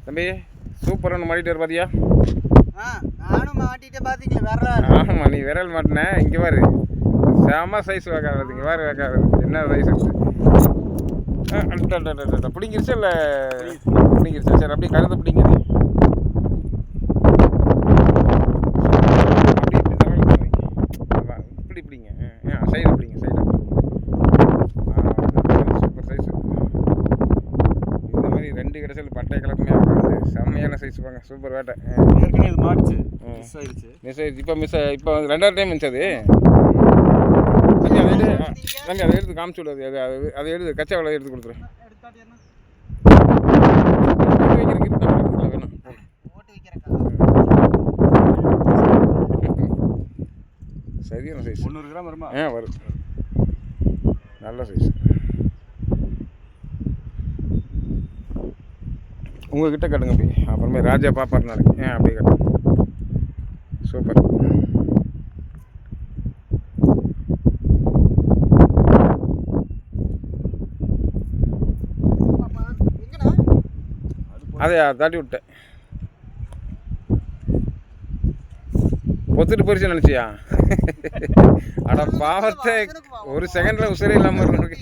தம்பி சூப்பராக ஒன்று மாட்டிட்டு பார்த்தியா? நானும் மாட்டிட்டேன் பார்த்தீங்களா விரல். ஆமாம், நீ விரல் மாட்டினேன். இங்கே பாரு செம சைஸ் வேக்காது. இங்கே பாரு வேக்காது என்ன சைஸ் பிடிங்கிருச்சா இல்லை பிடிங்கிருச்சா? சரி அப்படியே கருத்து பிடிங்குது. இப்படி பிடிங்க. சைடு பிடிங்க, சைடு சூப்பர் சைஸ். இந்த மாதிரி 2 கடைசியில் பட்டை கிழக்குமே ஆகாது. செம்மையான சைஸ் பாங்க. சூப்பர் வேட்டை. ஏற்கனவே இது மாட்டுச்சு மிஸ் ஆயிடுச்சு. இப்போ 2வது டைம் இருந்துச்சு அது. தம்பி அதை எடுத்து காமிச்சு விடாது. அதை எடுத்து கச்சா வலை எடுத்து கொடுத்துரு. வேணும் சரியான சைஸ். 300 கிராம் வருமா? வரும். நல்ல சைஸ். உங்ககிட்ட கட்டுங்க அப்படி. அப்புறமே ராஜா பாப்பார் நாளைக்கு. அப்படியே கட்டுங்க. சூப்பர். அதை தாட்டி விட்டேன். பொத்துட்டு போயிடுச்சு நினச்சியா? அட பாவத்தை ஒரு செகண்டில் உசரே இல்லாமல் இருக்கு.